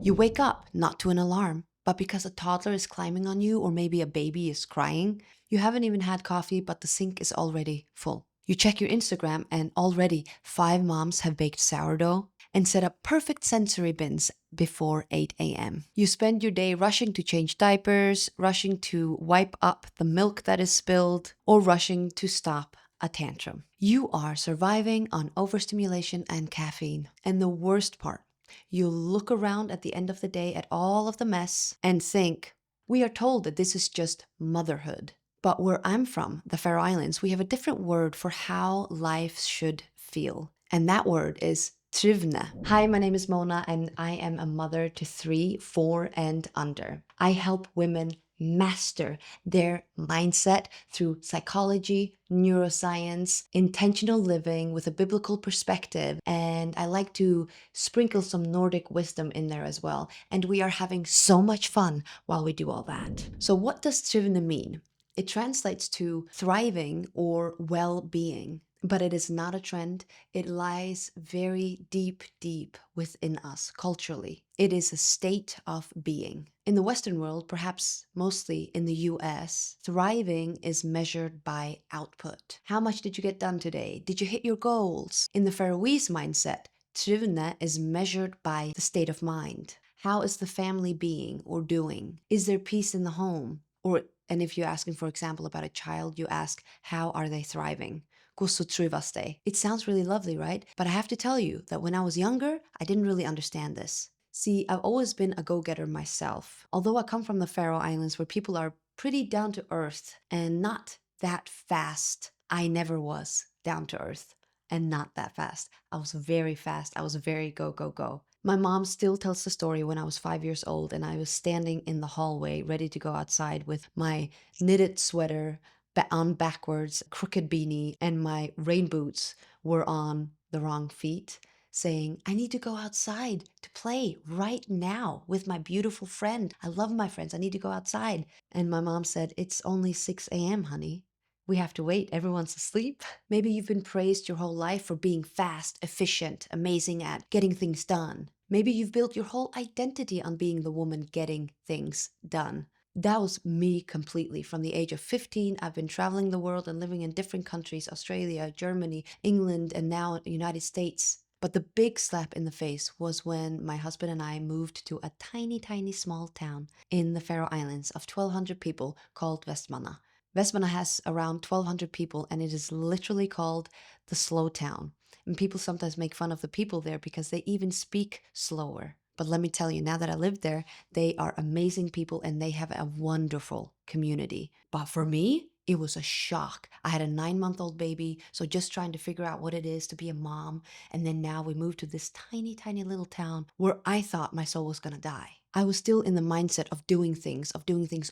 You wake up not to an alarm, but because a toddler is climbing on you or maybe a baby is crying. You haven't even had coffee, but the sink is already full. You check your Instagram and already 5 moms have baked sourdough and set up perfect sensory bins before 8 a.m. You spend your day rushing to change diapers, rushing to wipe up the milk that is spilled, or rushing to stop a tantrum. You are surviving on overstimulation and caffeine. And the worst part, you look around at the end of the day at all of the mess and think, we are told that this is just motherhood. But where I'm from, the Faroe Islands, we have a different word for how life should feel. And that word is Trivni. Hi, my name is Mona, and I am a mother to 3, 4, and under. I help women master their mindset through psychology, neuroscience, intentional living with a biblical perspective, and I like to sprinkle some Nordic wisdom in there as well. And we are having so much fun while we do all that. So what does Trivni mean? It translates to thriving or well-being, but it is not a trend. It lies very deep, deep within us culturally. It is a state of being. In the Western world, perhaps mostly in the US, thriving is measured by output. How much did you get done today? Did you hit your goals? In the Faroese mindset, Trivni is measured by the state of mind. How is the family being or doing? Is there peace in the home? And if you're asking, for example, about a child, you ask, how are they thriving? Kusso trivas de. It sounds really lovely, right? But I have to tell you that when I was younger, I didn't really understand this. See, I've always been a go-getter myself. Although I come from the Faroe Islands where people are pretty down to earth and not that fast, I never was down to earth and not that fast. I was very fast. I was very go, go, go. My mom still tells the story when I was 5 years old and I was standing in the hallway ready to go outside with my knitted sweater on backwards, crooked beanie, and my rain boots were on the wrong feet, saying, I need to go outside to play right now with my beautiful friend. I love my friends. I need to go outside. And my mom said, it's only 6 a.m., honey. We have to wait. Everyone's asleep. Maybe you've been praised your whole life for being fast, efficient, amazing at getting things done. Maybe you've built your whole identity on being the woman getting things done. That was me completely. From the age of 15, I've been traveling the world and living in different countries, Australia, Germany, England, and now the United States. But the big slap in the face was when my husband and I moved to a tiny, tiny small town in the Faroe Islands of 1,200 people called Vestmanna. Vestmanna has around 1,200 people and it is literally called the slow town. And people sometimes make fun of the people there because they even speak slower. But let me tell you, now that I lived there, they are amazing people and they have a wonderful community. But for me, it was a shock. I had a 9-month-old baby, so just trying to figure out what it is to be a mom. And then now we moved to this tiny, tiny little town where I thought my soul was gonna die. I was still in the mindset of doing things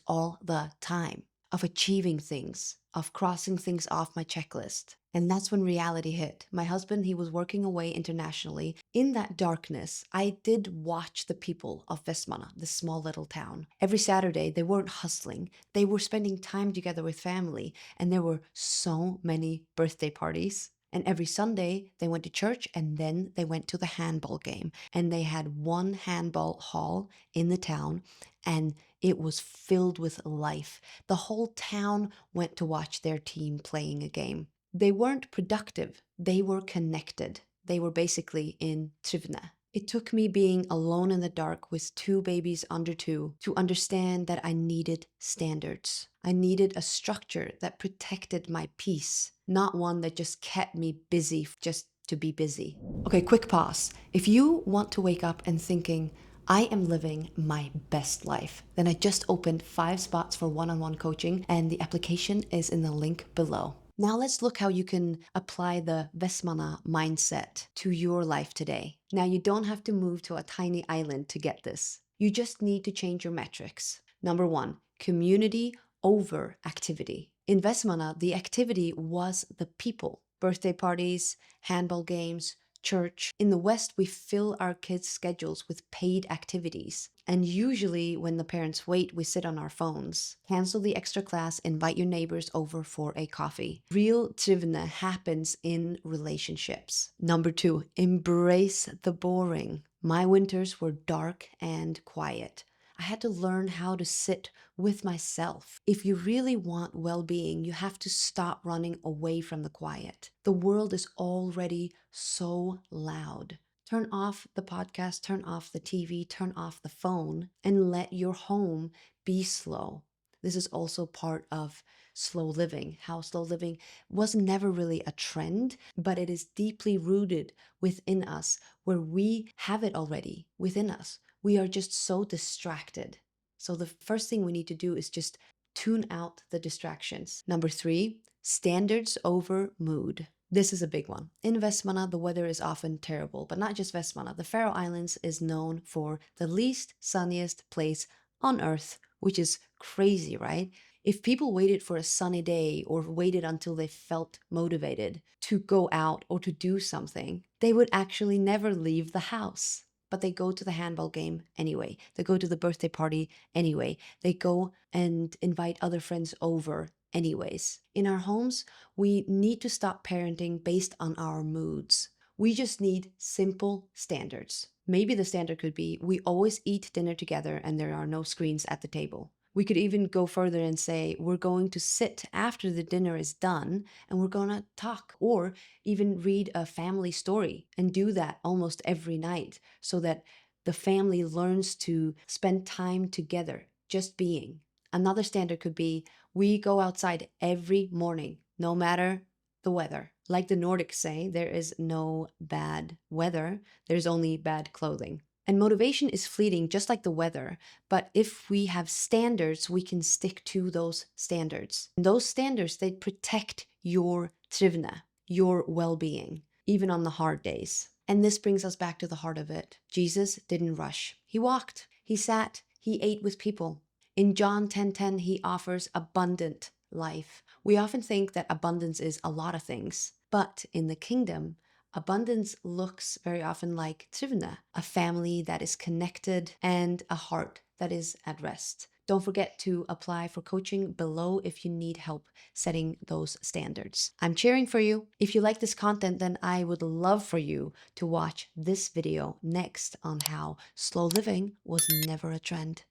all the time, of achieving things, of crossing things off my checklist. And that's when reality hit. My husband, he was working away internationally. In that darkness, I did watch the people of Vestmanna, this small little town. Every Saturday, they weren't hustling. They were spending time together with family. And there were so many birthday parties. And every Sunday, they went to church and then they went to the handball game. And they had one handball hall in the town and it was filled with life. The whole town went to watch their team playing a game. They weren't productive, they were connected. They were basically in Trivni. It took me being alone in the dark with 2 babies under 2 to understand that I needed standards. I needed a structure that protected my peace, not one that just kept me busy just to be busy. Okay, quick pause. If you want to wake up and thinking, I am living my best life, then I just opened 5 spots for one-on-one coaching and the application is in the link below. Now let's look how you can apply the Vestmanna mindset to your life today. Now you don't have to move to a tiny island to get this. You just need to change your metrics. Number 1, community over activity. In Vestmanna, the activity was the people. Birthday parties, handball games, church. In the West, we fill our kids' schedules with paid activities. And usually when the parents wait, we sit on our phones. Cancel the extra class, invite your neighbors over for a coffee. Real Trivni happens in relationships. Number 2, embrace the boring. My winters were dark and quiet. I had to learn how to sit with myself. If you really want well being, you have to stop running away from the quiet. The world is already so loud. Turn off the podcast, turn off the TV, turn off the phone, and let your home be slow. This is also part of slow living. How slow living was never really a trend, but it is deeply rooted within us, where we have it already within us. We are just so distracted. So the first thing we need to do is just tune out the distractions. Number 3, standards over mood. This is a big one. In Vestmanna, the weather is often terrible, but not just Vestmanna. The Faroe Islands is known for the least sunniest place on earth, which is crazy, right? If people waited for a sunny day or waited until they felt motivated to go out or to do something, they would actually never leave the house. But they go to the handball game anyway. They go to the birthday party anyway. They go and invite other friends over anyways. In our homes, we need to stop parenting based on our moods. We just need simple standards. Maybe the standard could be we always eat dinner together and there are no screens at the table. We could even go further and say we're going to sit after the dinner is done and we're going to talk, or even read a family story, and do that almost every night so that the family learns to spend time together, just being. Another standard could be we go outside every morning, no matter the weather. Like the Nordic say, there is no bad weather, there's only bad clothing. And motivation is fleeting, just like the weather. But if we have standards, we can stick to those standards. And those standards, they protect your trivna, your well-being, even on the hard days. And this brings us back to the heart of it. Jesus didn't rush. He walked, he sat, he ate with people. In John 10:10, he offers abundant life. We often think that abundance is a lot of things, but in the kingdom, abundance looks very often like trivna, a family that is connected and a heart that is at rest. Don't forget to apply for coaching below if you need help setting those standards. I'm cheering for you. If you like this content, then I would love for you to watch this video next on how slow living was never a trend.